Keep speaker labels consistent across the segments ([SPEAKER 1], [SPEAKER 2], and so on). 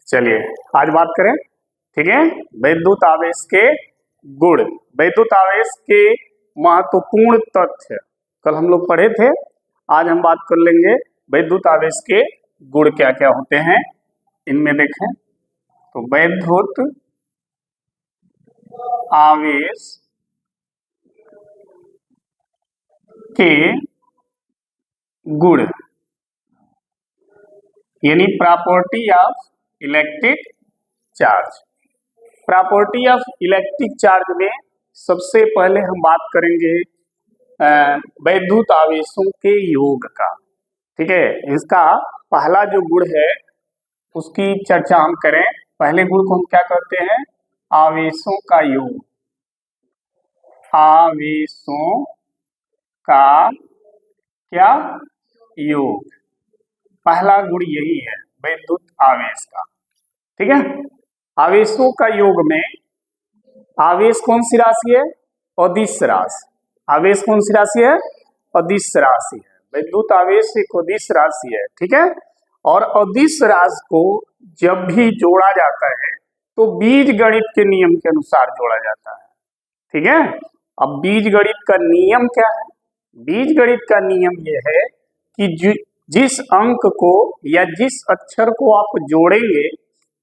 [SPEAKER 1] चलिए आज बात करें, ठीक है, वैद्युत आवेश के गुण। वैद्युत आवेश के महत्वपूर्ण तथ्य कल हम लोग पढ़े थे। आज हम बात कर लेंगे वैद्युत आवेश के गुण क्या क्या होते हैं। इनमें देखें तो वैद्युत आवेश के गुण यानी property of electric charge. Property of electric charge में सबसे पहले हम बात करेंगे वैद्युत आवेशों के योग का। ठीक है, इसका पहला जो गुण है उसकी चर्चा हम करें। पहले गुण को हम क्या कहते हैं? आवेशों का योग। आवेशों का क्या योग, पहला गुण यही है वैद्युत आवेश का। ठीक है, आवेशों का योग में आवेश कौन सी राशि है? अदिश राशि। आवेश कौन सी राशि है? अदिश राशि है। वैद्युत आवेश एक अदिश राशि है। ठीक है, और अदिश राशि को जब भी जोड़ा जाता है तो बीज गणित के नियम के अनुसार जोड़ा जाता है। ठीक है, अब बीज गणित का नियम क्या है? बीज गणित का नियम यह है कि जिस अंक को या जिस अक्षर को आप जोड़ेंगे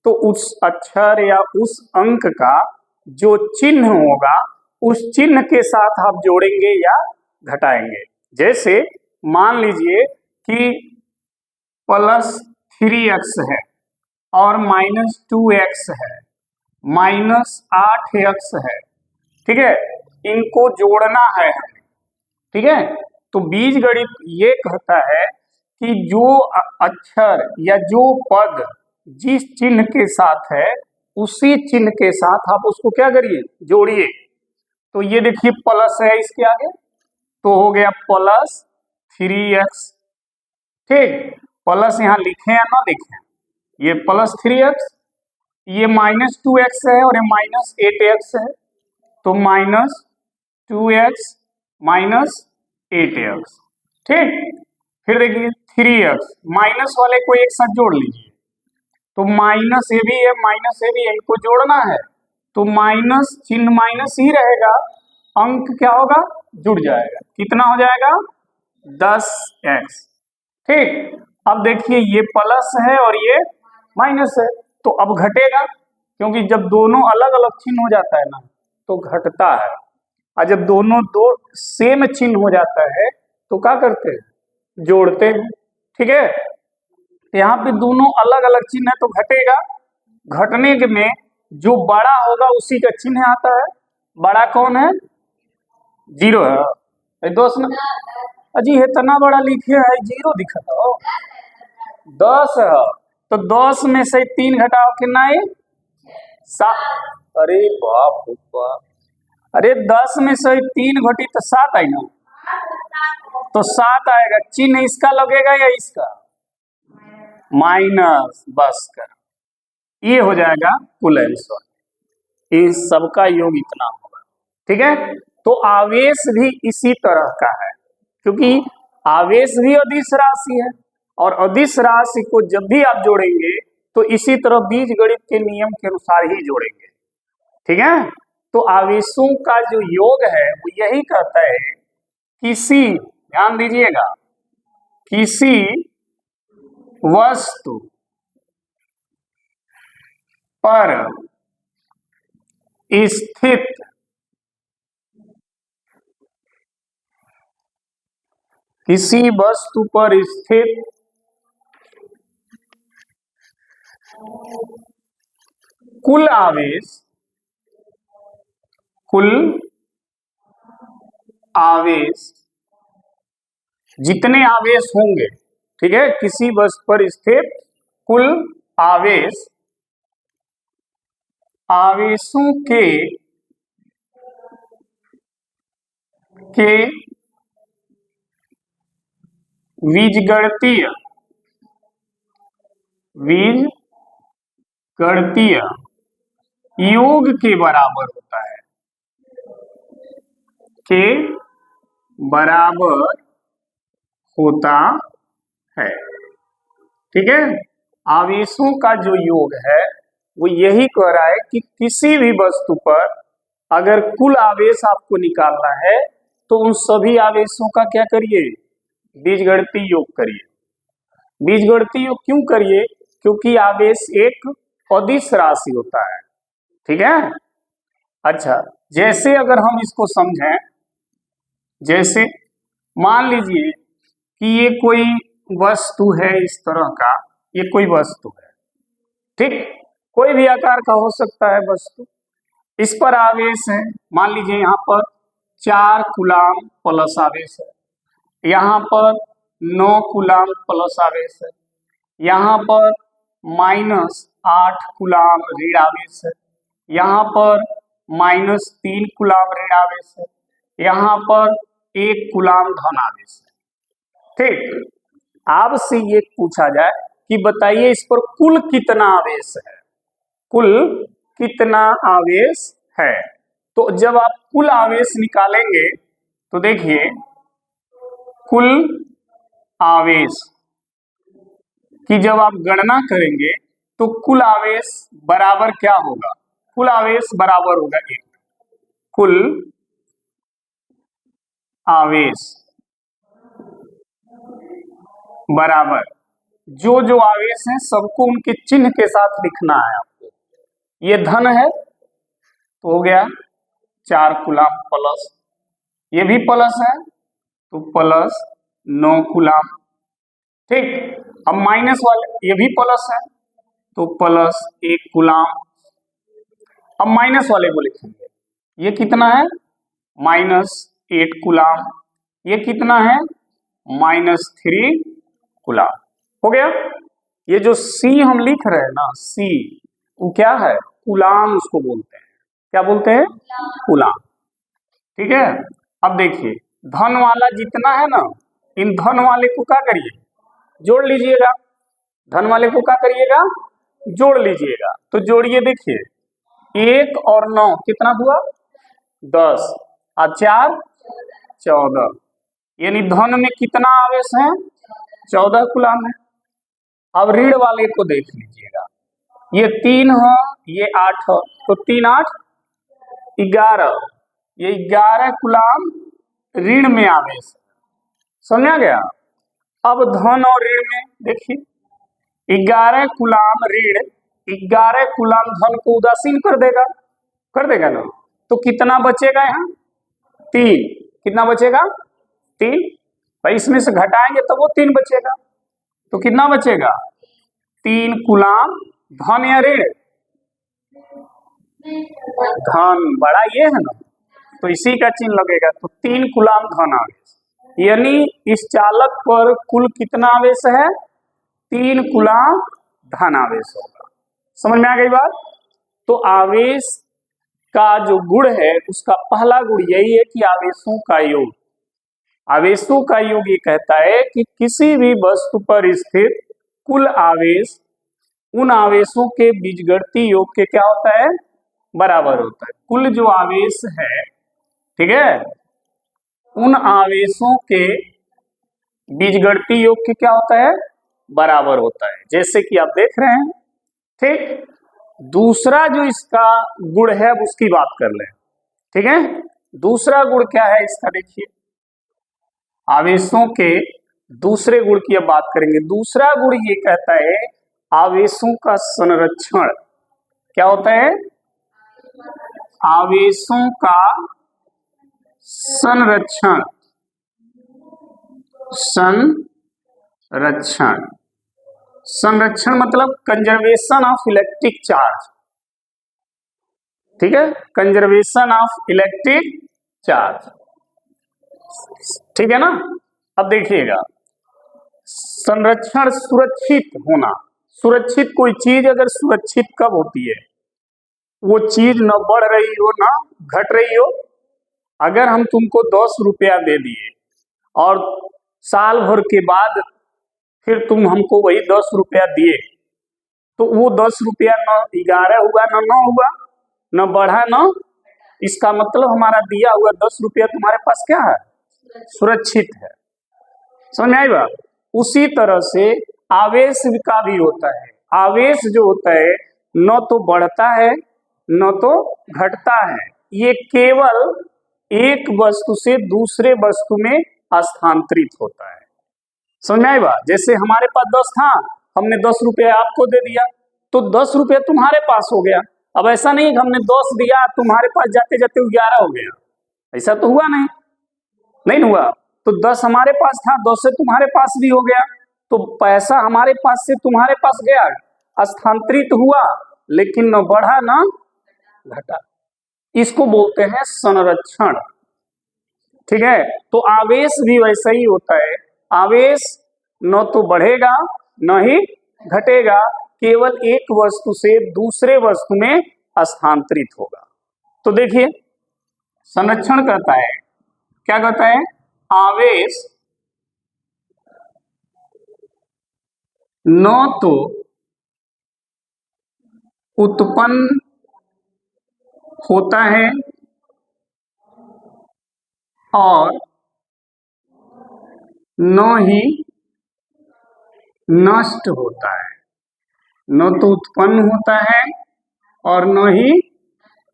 [SPEAKER 1] तो उस अक्षर या उस अंक का जो चिन्ह होगा उस चिन्ह के साथ आप जोड़ेंगे या घटाएंगे। जैसे मान लीजिए कि +3x है और -2x है, -8x है। ठीक है, इनको जोड़ना है हमें। ठीक है, तो बीज गणित ये कहता है कि जो अक्षर या जो पद जिस चिन्ह के साथ है उसी चिन्ह के साथ आप उसको क्या करिए? जोड़िए। तो ये देखिए प्लस है इसके आगे तो हो गया +3x। ठीक, प्लस यहाँ लिखे या ना लिखे? ये +3x, ये -2x है और ये -8x है, तो -2x -8x। ठीक, फिर देखिए 3x, माइनस वाले को एक साथ जोड़ लीजिए तो माइनस ये भी है माइनस ये भी है, इनको जोड़ना है तो माइनस चिन्ह माइनस ही रहेगा, अंक क्या होगा? जुड़ जाएगा। कितना हो जाएगा? 10x। ठीक, अब देखिए ये प्लस है और ये माइनस है तो अब घटेगा, क्योंकि जब दोनों अलग अलग चिन्ह हो जाता है ना तो घटता है, और जब दोनों दो सेम चिन्ह हो जाता है तो क्या करते हैं? जोड़ते हैं। ठीक है, यहाँ पे दोनों अलग अलग चिन्ह है तो घटेगा। घटने के में जो बड़ा होगा उसी का चिन्ह आता है। बड़ा कौन है? 0 है। दोस्त ना अजी इतना बड़ा लिखे है 0 दिखा हो, 10 है तो 10 में से 3 घटाओ कितना है? 7। अरे बाप रे बाप, अरे 10 में से 3 घटी तो 7 आई ना, तो 7 आएगा। चिन्ह इसका लगेगा या इसका? माइनस, बस कर, ये हो जाएगा कुल आंसर। इस सबका योग इतना होगा। ठीक है, तो आवेश भी इसी तरह का है, क्योंकि आवेश भी अदिश राशि है और अदिश राशि को जब भी आप जोड़ेंगे तो इसी तरह बीज गणित के नियम के अनुसार ही जोड़ेंगे। ठीक है, तो आवेशों का जो योग है वो यही कहता है किसी, ध्यान दीजिएगा, किसी वस्तु पर स्थित किसी वस्तु पर स्थित कुल आवेश जितने आवेश होंगे, ठीक है, किसी वस्तु पर स्थित कुल आवेशों के बीजगणितीय योग के बराबर होता है, के बराबर होता है। ठीक है, आवेशों का जो योग है वो यही कह रहा है कि किसी भी वस्तु पर अगर कुल आवेश आपको निकालना है तो उन सभी आवेशों का क्या करिए, बीजगणितीय योग करिए। बीजगणितीय योग क्यों करिए, क्योंकि आवेश एक अदिश राशि होता है, ठीक है। अच्छा, जैसे अगर हम इसको समझें, जैसे मान लीजिए कि ये कोई वस्तु है, इस तरह का ये कोई वस्तु है, ठीक, कोई भी आकार का हो सकता है वस्तु, इस पर आवेश है, मान लीजिए यहाँ पर 4 कूलाम प्लस आवेश है, यहाँ पर 9 कूलाम प्लस आवेश है, यहाँ पर -8 कूलाम ऋण आवेश है, यहाँ पर -3 कूलाम ऋण आवेश है, यहाँ पर 1 कूलाम धन आवेश है, ठीक। आपसे ये पूछा जाए कि बताइए इस पर कुल कितना आवेश है, कुल कितना आवेश है। तो जब आप कुल आवेश निकालेंगे तो देखिए कुल आवेश की जब आप गणना करेंगे तो कुल आवेश बराबर क्या होगा, कुल आवेश बराबर होगा 1, कुल आवेश बराबर जो जो आवेश हैं सबको उनके चिन्ह के साथ लिखना है आपको। ये धन है तो हो गया 4 कूलाम प्लस, ये भी प्लस है तो प्लस 9 कूलाम, ठीक। अब माइनस वाले ये भी प्लस है तो प्लस 1 कूलाम। अब माइनस वाले को लिखेंगे, ये कितना है -8 कूलाम, ये कितना है -3 कूलाम, हो गया। ये जो सी हम लिख रहे हैं ना, सी वो क्या है, कूलाम उसको बोलते हैं, क्या बोलते हैं, कूलाम, ठीक है। अब देखिए धन वाला जितना है ना, इन धन वाले को क्या करिए, जोड़ लीजिएगा, धन वाले को क्या करिएगा, जोड़ लीजिएगा। तो जोड़िए, देखिए 1 और 9 कितना हुआ 10 और 4 14, यानी धन में कितना आवेश है 14 कूलाम है। अब ऋण वाले को देख लीजिएगा, ये 3 है, ये 8 है, तो 3 8 11, ये 11 कूलाम ऋण में आवेश है, समझा गया। अब धन और ऋण में देखिए 11 कूलाम ऋण 11 कूलाम धन को उदासीन कर देगा ना, तो कितना बचेगा यहाँ 3, कितना बचेगा 3, भाई इसमें से घटाएंगे तो वो 3 बचेगा, तो कितना बचेगा 3 कूलाम धन या ऋण, धन बड़ा ये है ना तो इसी का चिन्ह लगेगा, तो 3 कूलाम धन आवेश, यानी इस चालक पर कुल कितना आवेश है 3 कूलाम धन आवेश होगा। समझ में आ गई बात। तो आवेश का जो गुण है उसका पहला गुण यही है कि आवेशों का योग, आवेशों का योग ये कहता है कि किसी भी वस्तु पर स्थित कुल आवेश उन आवेशों के बीजगणितीय योग के क्या होता है, बराबर होता है। कुल जो आवेश है, ठीक है, उन आवेशों के बीजगणितीय योग के क्या होता है, बराबर होता है, जैसे कि आप देख रहे हैं, ठीक। दूसरा जो इसका गुण है अब उसकी बात कर लें, ठीक है। दूसरा गुण क्या है इसका, देखिए आवेशों के दूसरे गुण की अब बात करेंगे। दूसरा गुण ये कहता है आवेशों का संरक्षण, क्या होता है, आवेशों का संरक्षण, संरक्षण मतलब कंजर्वेशन ऑफ इलेक्ट्रिक चार्ज, ठीक है, कंजर्वेशन ऑफ इलेक्ट्रिक चार्ज, ठीक है ना। अब देखिएगा संरक्षण, सुरक्षित होना, सुरक्षित कोई चीज अगर सुरक्षित कब होती है, वो चीज न बढ़ रही हो ना घट रही हो। अगर हम तुमको 10 रुपया दे दिए और साल भर के बाद फिर तुम हमको वही 10 रुपया दिए, तो वो 10 रुपया न 11 हुआ न 9 हुआ, न बढ़ा न, इसका मतलब हमारा दिया हुआ 10 रुपया तुम्हारे पास क्या है, सुरक्षित है। समझ में आई बात। उसी तरह से आवेश का भी होता है, आवेश जो होता है न तो बढ़ता है न तो घटता है, ये केवल एक वस्तु से दूसरे वस्तु में स्थानांतरित होता है। समझ में आई बात? जैसे हमारे पास 10 था, हमने 10 रुपये आपको दे दिया, तो 10 रुपये तुम्हारे पास हो गया। अब ऐसा नहीं कि हमने 10 दिया तुम्हारे पास जाते जाते 11 हो गया, ऐसा तो हुआ नहीं, नहीं हुआ। तो 10 हमारे पास था, 10 से तुम्हारे पास भी हो गया, तो पैसा हमारे पास से तुम्हारे पास गया, स्थानांतरित हुआ, लेकिन न बढ़ा न घटा। इसको बोलते हैं संरक्षण। ठीक है, तो आवेश भी वैसा ही होता है, आवेश न तो बढ़ेगा न ही घटेगा, केवल एक वस्तु से दूसरे वस्तु में स्थानांतरित होगा। तो देखिए संरक्षण कहता है, क्या कहता है, आवेश न तो उत्पन्न होता है और न ही नष्ट होता है, न तो उत्पन्न होता है और न ही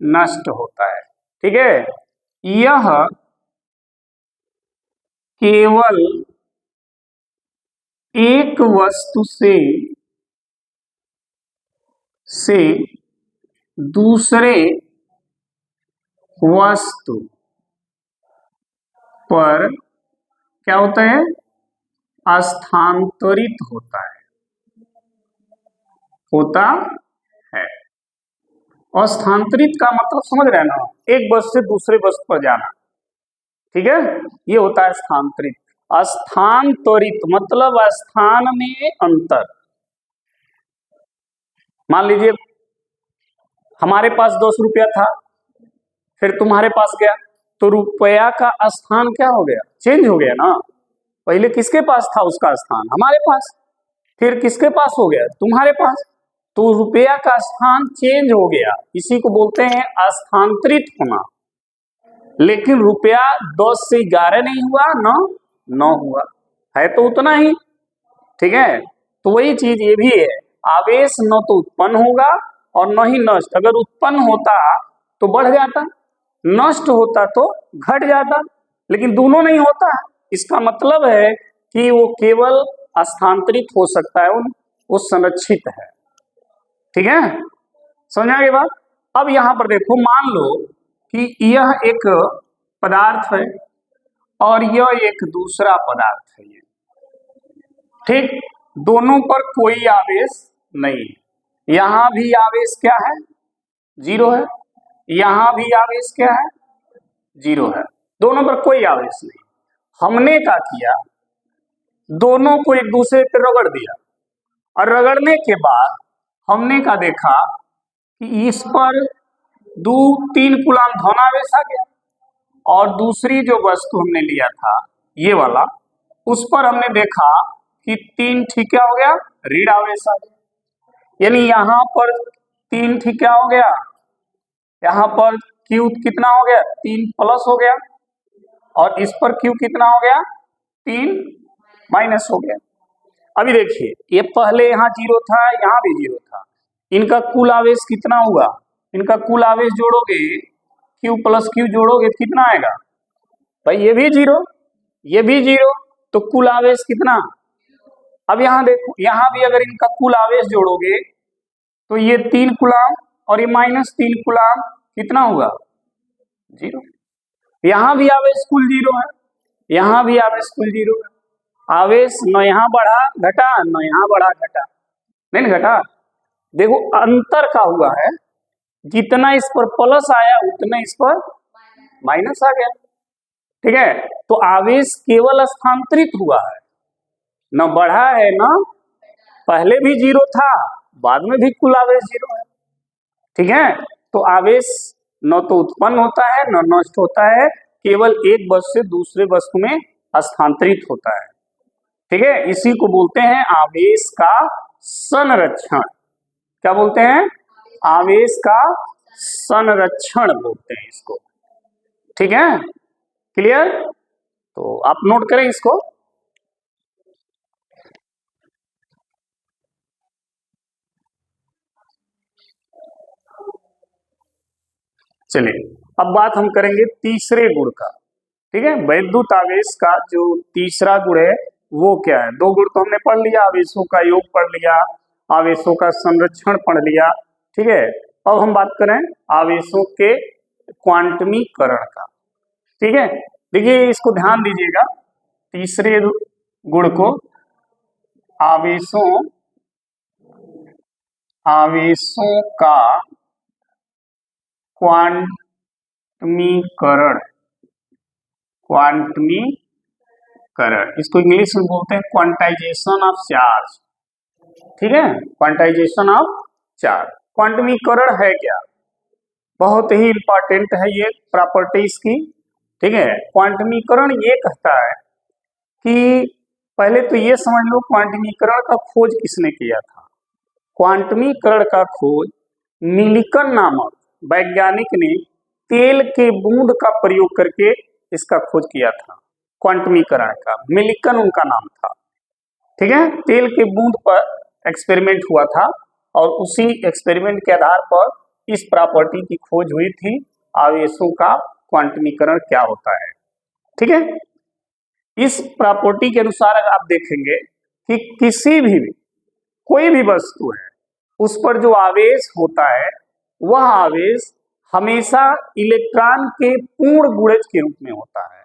[SPEAKER 1] नष्ट होता है। ठीक है, यह केवल एक वस्तु से दूसरे वस्तु पर क्या होता है, स्थानांतरित होता है। स्थानांतरित का मतलब समझ रहे हैं ना, एक वस्तु से दूसरे वस्तु पर जाना। ठीक है, ये होता है स्थानांतरित। स्थानांतरित मतलब स्थान में अंतर। मान लीजिए हमारे पास 10 रुपया था, फिर तुम्हारे पास गया, तो रुपया का स्थान क्या हो गया, चेंज हो गया ना। पहले किसके पास था उसका स्थान, हमारे पास, फिर किसके पास हो गया, तुम्हारे पास, तो रुपया का स्थान चेंज हो गया, इसी को बोलते हैं स्थानांतरित होना। लेकिन रुपया 10 से 11 नहीं हुआ, न हुआ, है तो उतना ही। ठीक है, तो वही चीज ये भी है, आवेश न तो उत्पन्न होगा और न ही नष्ट। अगर उत्पन्न होता तो बढ़ जाता, नष्ट होता तो घट जाता, लेकिन दोनों नहीं होता। इसका मतलब है कि वो केवल स्थानांतरित हो सकता है, वो संरक्षित है। ठीक है, समझ आ गई बात? अब यहां पर देखो, मान लो कि यह एक पदार्थ है और यह एक दूसरा पदार्थ है, ये ठीक, दोनों पर कोई आवेश नहीं है। यहां भी आवेश क्या है, 0 है, यहां भी आवेश क्या है, 0 है, दोनों पर कोई आवेश नहीं। हमने क्या किया, दोनों को एक दूसरे पर रगड़ दिया, और रगड़ने के बाद हमने क्या देखा कि इस पर 2-3 कूलम धनावेश आ गया, और दूसरी जो वस्तु हमने लिया था ये वाला, उस पर हमने देखा कि 3 ठीक क्या हो गया, ऋण आवेश आ गया। यानी यहां पर 3 ठीक क्या हो गया, यहां पर Q कितना हो गया, 3 प्लस हो गया, और इस पर Q कितना हो गया, 3 माइनस हो गया। अभी देखिए, ये पहले यहाँ 0 था, यहाँ भी 0 था, इनका कुल आवेश कितना हुआ, इनका कुल आवेश जोड़ोगे, Q प्लस Q जोड़ोगे तो कितना आएगा भाई, ये भी 0, ये भी 0, तो कुल आवेश कितना। अब यहाँ देखो, यहाँ भी अगर इनका कुल आवेश जोड़ोगे तो ये 3 कूलम और ये -3 कूलम कितना हुआ, 0। यहाँ भी आवेश कुल 0 है, यहाँ भी आवेश कुल 0 है। आवेश न यहाँ बढ़ा घटा, न यहाँ बढ़ा घटा, नहीं घटा। देखो अंतर का हुआ है, जितना इस पर प्लस आया उतना इस पर माइनस आ गया। ठीक है, तो आवेश केवल स्थानांतरित हुआ है, न बढ़ा है, न पहले भी 0 था, बाद में भी कुल आवेश 0 है। ठीक है, तो आवेश न तो उत्पन्न होता है न नष्ट होता है, केवल एक वस्तु से दूसरे वस्तु में स्थानांतरित होता है। ठीक है, इसी को बोलते हैं आवेश का संरक्षण। क्या बोलते हैं, आवेश का संरक्षण बोलते हैं इसको। ठीक है, क्लियर? तो आप नोट करें इसको। चलिए अब बात हम करेंगे तीसरे गुण का। ठीक है, वैद्युत आवेश का जो तीसरा गुण है वो क्या है। दो गुण तो हमने पढ़ लिया, आवेशों का योग पढ़ लिया, आवेशों का संरक्षण पढ़ लिया। ठीक है, अब हम बात करें आवेशों के क्वांटमीकरण का। ठीक है, देखिए इसको ध्यान दीजिएगा, तीसरे गुण को आवेशों का क्वांटमीकरण, इसको इंग्लिश में बोलते हैं क्वांटाइजेशन ऑफ चार्ज। ठीक है, क्वांटाइजेशन ऑफ चार्ज। क्वांटमीकरण है क्या, बहुत ही इंपॉर्टेंट है ये प्रॉपर्टीज की। ठीक है, क्वांटमीकरण ये कहता है कि पहले तो ये समझ लो क्वांटमीकरण का खोज किसने किया था। क्वांटमीकरण का खोज मिलिकन नामक वैज्ञानिक ने तेल के बूंद का प्रयोग करके इसका खोज किया था। क्वांटमीकरण का मिलिकन उनका नाम था। ठीक है, तेल के बूंद पर एक्सपेरिमेंट हुआ था और उसी एक्सपेरिमेंट के आधार पर इस प्रॉपर्टी की खोज हुई थी, आवेशों का क्वांटमीकरण क्या होता है। ठीक है, इस प्रॉपर्टी के अनुसार अगर आप देखेंगे कि किसी भी कोई भी वस्तु है उस पर जो आवेश होता है वह आवेश हमेशा इलेक्ट्रॉन के पूर्ण गुणज के रूप में होता है।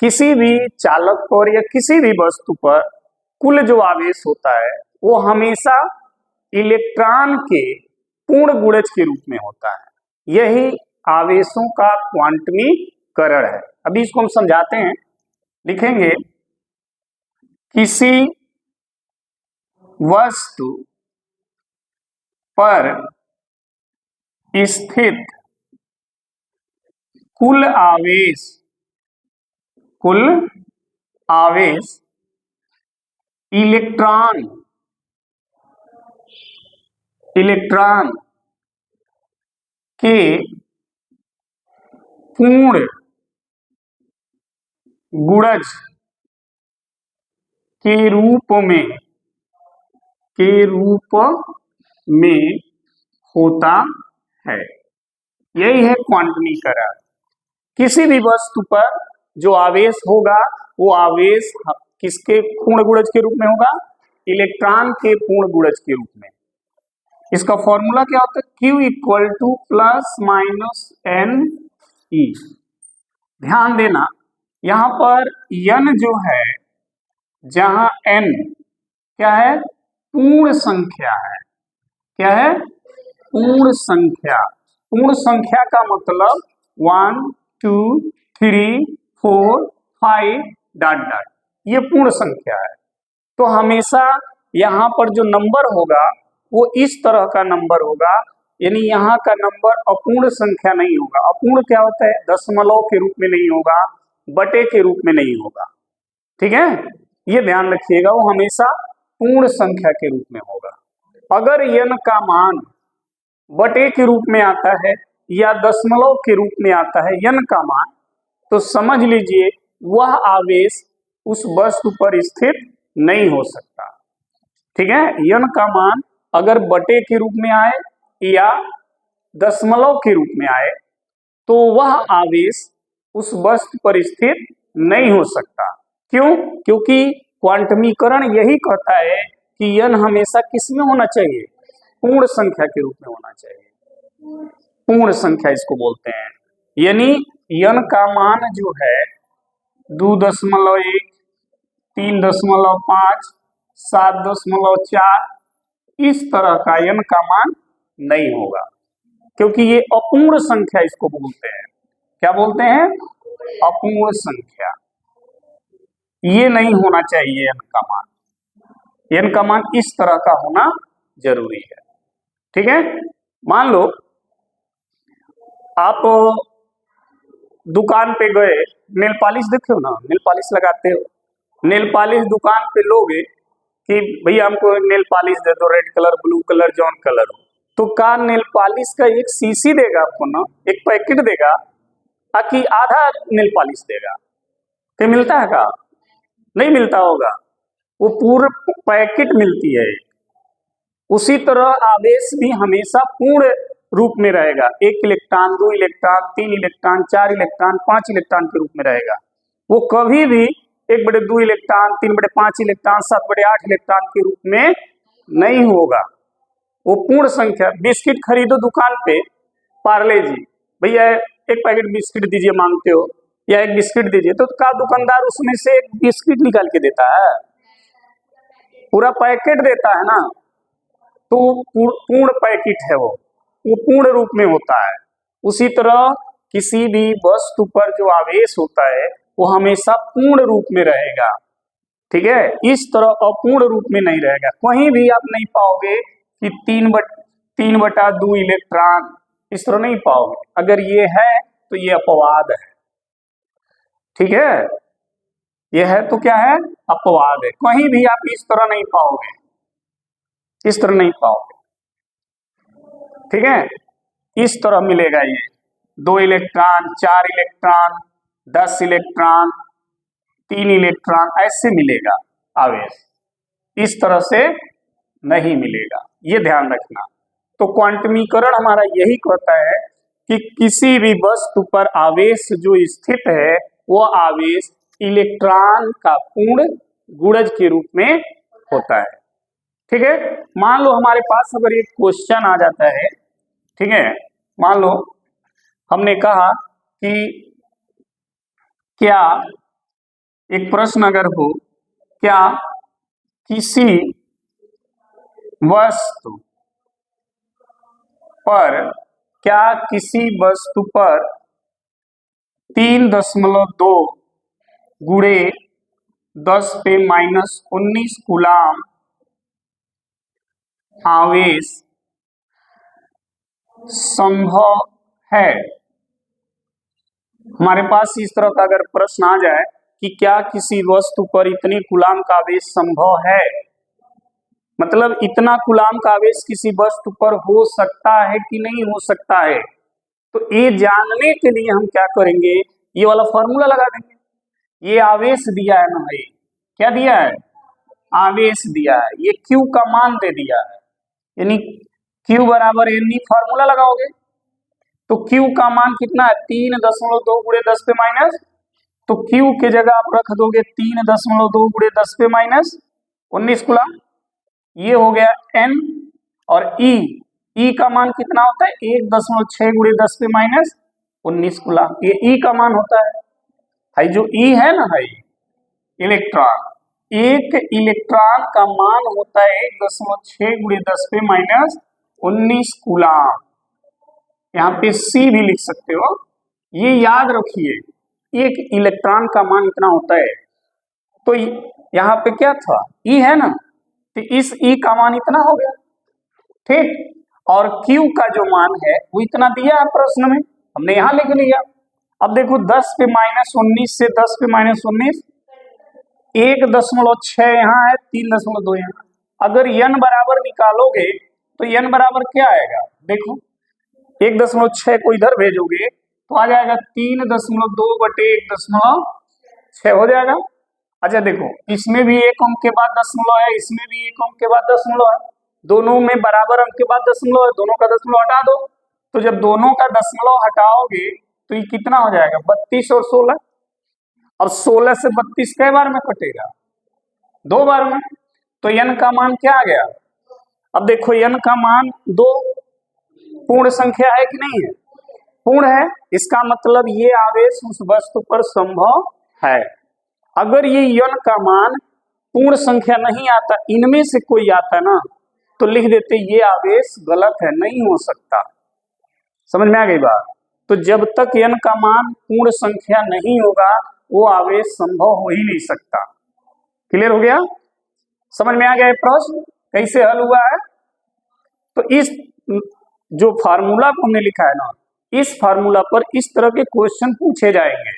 [SPEAKER 1] किसी भी चालक पर या किसी भी वस्तु पर कुल जो आवेश होता है वो हमेशा इलेक्ट्रॉन के पूर्ण गुणज के रूप में होता है। यही आवेशों का क्वांटमीकरण है। अभी इसको हम समझाते हैं, लिखेंगे किसी वस्तु पर स्थित कुल आवेश इलेक्ट्रॉन के पूर्ण गुणज के रूप में होता है। यही है क्वांटमीकरण। किसी भी वस्तु पर जो आवेश होगा वो आवेश किसके पूर्ण गुणज के रूप में होगा, इलेक्ट्रॉन के पूर्ण गुणज के रूप में। इसका फॉर्मूला क्या होता है, Q equal to plus minus n e. ध्यान देना यहां पर n जो है, जहां n क्या है, पूर्ण संख्या है। क्या है, पूर्ण संख्या। पूर्ण संख्या का मतलब 1 2 3 4 5 डॉट डॉट, ये पूर्ण संख्या है। तो हमेशा यहाँ पर जो नंबर होगा वो इस तरह का नंबर होगा, यानी यहाँ का नंबर अपूर्ण संख्या नहीं होगा। अपूर्ण क्या होता है, दशमलव के रूप में नहीं होगा, बटे के रूप में नहीं होगा। ठीक है, ये ध्यान रखिएगा, वो हमेशा पूर्ण संख्या के रूप में होगा। अगर n का मान बटे के रूप में आता है या दशमलव के रूप में आता है n का मान, तो समझ लीजिए वह आवेश उस वस्तु पर स्थित नहीं हो सकता। ठीक है, n का मान अगर बटे के रूप में आए या दशमलव के रूप में आए तो वह आवेश उस वस्तु पर स्थित नहीं हो सकता। क्यों, क्योंकि क्वांटमीकरण यही कहता है कि n हमेशा किस में होना चाहिए, पूर्ण संख्या के रूप में होना चाहिए। पूर्ण संख्या इसको बोलते हैं। यानी n का मान जो है 2.1 3.5 7.4 इस तरह का n का मान नहीं होगा, क्योंकि ये अपूर्ण संख्या इसको बोलते हैं। क्या बोलते हैं, अपूर्ण संख्या। ये नहीं होना चाहिए n का मान। n का मान इस तरह का होना जरूरी है। ठीक है, मान लो आप दुकान पे गए, नेल पॉलिश देखे हो ना, नेल पॉलिश लगाते हो, नेल पॉलिश दुकान पे लोगे कि भैया हमको नेल पॉलिश दे दो, रेड कलर ब्लू कलर जौन कलर हो, तो का नेल पॉलिश का एक सीसी देगा आपको ना, एक पैकेट देगा, ताकि आधा नेल पॉलिश देगा। क्या मिलता है, का नहीं मिलता होगा, वो पूरे पैकेट मिलती है। उसी तरह आवेश भी हमेशा पूर्ण रूप में रहेगा। 1 electron, 2 electron, 3 electron, 4 electron, 5 electron के रूप में रहेगा। वो कभी भी 1/2 इलेक्ट्रॉन, 3/5 इलेक्ट्रॉन, 7/8 इलेक्ट्रॉन के रूप में नहीं होगा। वो पूर्ण संख्या। बिस्किट खरीदो दुकान पे, पार्ले जी, भैया 1 पैकेट बिस्किट दीजिए मांगते हो, या 1 बिस्किट दीजिए, तो का दुकानदार उसमें से 1 बिस्किट निकाल के देता है? पूरा पैकेट देता है ना। तो पूर्ण पैकेट है वो पूर्ण रूप में होता है। उसी तरह किसी भी वस्तु पर जो आवेश होता है वो हमेशा पूर्ण रूप में रहेगा, ठीक है। इस तरह अपूर्ण रूप में नहीं रहेगा। कहीं भी आप नहीं पाओगे कि 3/2 इलेक्ट्रॉन, इस तरह नहीं पाओगे। अगर ये है तो ये अपवाद है, ठीक है। ये है तो क्या है? अपवाद है। कहीं भी आप इस तरह नहीं पाओगे, इस तरह नहीं पाओगे, ठीक है। इस तरह मिलेगा ये 2 इलेक्ट्रॉन, 4 इलेक्ट्रॉन, 10 इलेक्ट्रॉन, 3 इलेक्ट्रॉन, ऐसे मिलेगा आवेश। इस तरह से नहीं मिलेगा, ये ध्यान रखना। तो क्वांटमीकरण हमारा यही कहता है कि किसी भी वस्तु पर आवेश जो स्थित है वो आवेश इलेक्ट्रॉन का पूर्ण गुणज के रूप में होता है, ठीक है। मान लो हमारे पास अगर एक क्वेश्चन आ जाता है, ठीक है, मान लो हमने कहा कि क्या, एक प्रश्न अगर हो, क्या किसी वस्तु पर 3.2 गुणे 10⁻⁻19 कूलाम आवेश संभव है। हमारे पास इस तरह का अगर प्रश्न आ जाए कि क्या किसी वस्तु पर इतने कूलाम का आवेश संभव है, मतलब इतना कूलाम का आवेश किसी वस्तु पर हो सकता है कि नहीं हो सकता है, तो ये जानने के लिए हम क्या करेंगे, ये वाला फॉर्मूला लगा देंगे। ये आवेश दिया है ना भाई, क्या दिया है? आवेश दिया है। ये Q का मान दे दिया है, यानी Q बराबर NE फॉर्मूला लगाओगे तो Q का मान कितना है? 3.2 गुणे 10⁻, तो Q के जगह आप रख दोगे 3.2 गुणे 10⁻19 कूलाम। ये हो गया N। और E का मान कितना होता है? 1.6 गुणे 10⁻19 कूलाम। ये E का मान होता है। भाई जो E है ना भाई, इलेक्ट्रॉन, एक इलेक्ट्रॉन का मान होता है 1.6 गुणे 10⁻19 कूलाम। यहाँ पे C भी लिख सकते हो। ये याद रखिए, एक इलेक्ट्रॉन का मान इतना होता है। तो यहाँ पे क्या था? E है ना, तो इस E का मान इतना हो गया, ठीक। और Q का जो मान है वो इतना दिया है प्रश्न में, हमने यहाँ लिख लिया। अब देखो 10⁻19 से 10⁻19, 1.6 यहाँ है, 3.2 यहाँ। अगर n बराबर निकालोगे तो n बराबर क्या आएगा? देखो 1.6 को इधर भेजोगे तो आ जाएगा 3.2 बटे 1.6 हो जाएगा। अच्छा देखो, इसमें भी एक अंक के बाद दशमलव है, इसमें भी एक अंक के बाद दशमलव है, दोनों में बराबर अंक के बाद दशमलव है, दोनों का दशमलव हटा दो। तो जब दोनों का दशमलव हटाओगे तो ये कितना हो जाएगा? 32 और 16। अब 16 से 32 कई बार में कटेगा? 2 बार में। तो n का मान क्या आ गया? अब देखो n का मान 2 पूर्ण संख्या है कि नहीं है? पूर्ण है। इसका मतलब ये आवेश उस वस्तु पर संभव है। अगर ये n का मान पूर्ण संख्या नहीं आता, इनमें से कोई आता ना, तो लिख देते ये आवेश गलत है, नहीं हो सकता। समझ में आ गई बात? तो जब तक n का मान पूर्ण संख्या नहीं होगा वो आवेश संभव हो ही नहीं सकता। क्लियर हो गया? समझ में आ गया प्रश्न कैसे हल हुआ है? तो इस जो फार्मूला को हमने लिखा है ना, इस फार्मूला पर इस तरह के क्वेश्चन पूछे जाएंगे,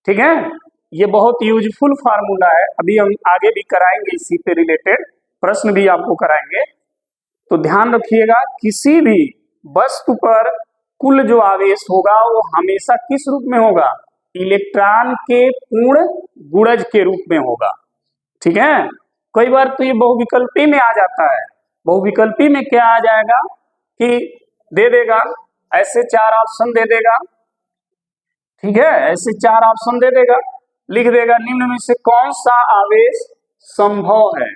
[SPEAKER 1] ठीक है। ये बहुत यूजफुल फार्मूला है, अभी हम आगे भी कराएंगे, इसी पे रिलेटेड प्रश्न भी आपको कराएंगे। तो ध्यान रखिएगा, किसी भी वस्तु पर कुल जो आवेश होगा वो हमेशा किस रूप में होगा? इलेक्ट्रॉन के पूर्ण गुणज के रूप में होगा, ठीक है। कई बार तो ये बहुविकल्पी में आ जाता है। बहुविकल्पी में क्या आ जाएगा कि दे देगा, ऐसे 4 ऑप्शन दे देगा, ठीक है, ऐसे 4 ऑप्शन दे देगा, लिख देगा निम्न में से कौन सा आवेश संभव है,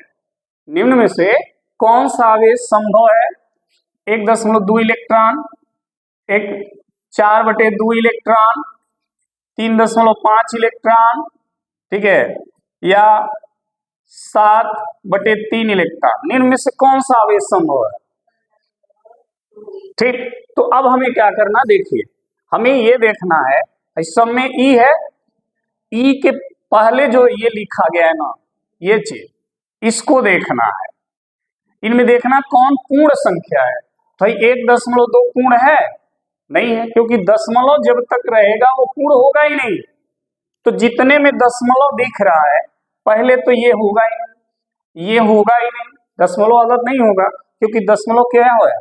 [SPEAKER 1] निम्न में से कौन सा आवेश संभव है, 1.2 इलेक्ट्रॉन, 4/2 इलेक्ट्रॉन, 3.5 इलेक्ट्रॉन, ठीक है, या 7/3 इलेक्ट्रॉन, निम्न में से कौन सा आवेश संभव है। ठीक, तो अब हमें क्या करना, देखिए हमें ये देखना है, इस सब में ई है, ई के पहले जो ये लिखा गया है ना, ये चीज, इसको देखना है, इनमें देखना कौन पूर्ण संख्या है। तो 1.2 पूर्ण है नहीं है, क्योंकि दशमलव जब तक रहेगा वो पूर्ण होगा ही नहीं। तो जितने में दशमलव दिख रहा है पहले तो ये होगा ही नहीं, ये होगा ही नहीं, दशमलव अलग नहीं होगा, क्योंकि दशमलव क्या है,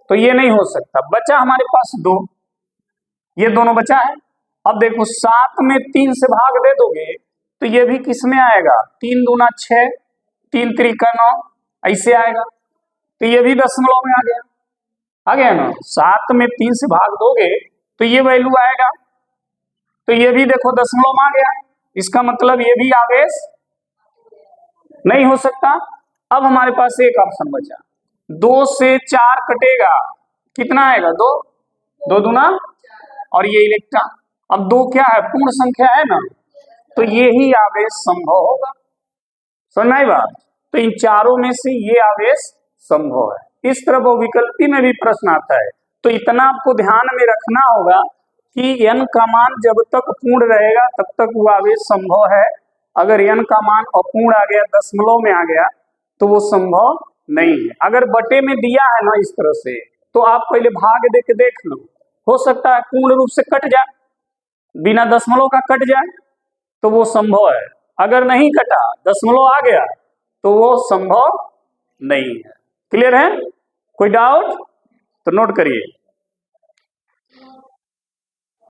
[SPEAKER 1] तो ये नहीं हो सकता। बचा हमारे पास 2, ये दोनों बचा है। अब देखो 7 में 3 से भाग दे दोगे तो ये भी किस में आएगा, 3 दूना 6, 3 त्रिका 9, ऐसे आएगा, तो ये भी दशमलव में आ गया ना। 7 में 3 से भाग दोगे तो ये वैल्यू आएगा, तो ये भी देखो दशमलव में आ गया, इसका मतलब ये भी आवेश नहीं हो सकता। अब हमारे पास एक ऑप्शन बचा, 2 से 4 कटेगा, कितना आएगा, 2, 2 दूना, और ये इलेक्ट्रॉन, अब 2 क्या है, पूर्ण संख्या है ना, तो ये ही आवेश संभव होगा, समझ में आई बात। तो इन चारों में से ये आवेश संभव है। इस तरह बहुविकल्पी में भी प्रश्न आता है, तो इतना आपको ध्यान में रखना होगा कि n का मान जब तक पूर्ण रहेगा तब तक वो आवेश संभव है, अगर n का मान अपूर्ण आ गया, दशमलव में आ गया, तो वो संभव नहीं है। अगर बटे में दिया है ना इस तरह से, तो आप पहले भाग दे के देख लो, हो सकता है पूर्ण रूप से कट जाए, बिना दशमलव का कट जाए, तो वो संभव है। अगर नहीं कटा, दशमलव आ गया, तो वो संभव नहीं है। क्लियर है, कोई डाउट तो नोट करिए।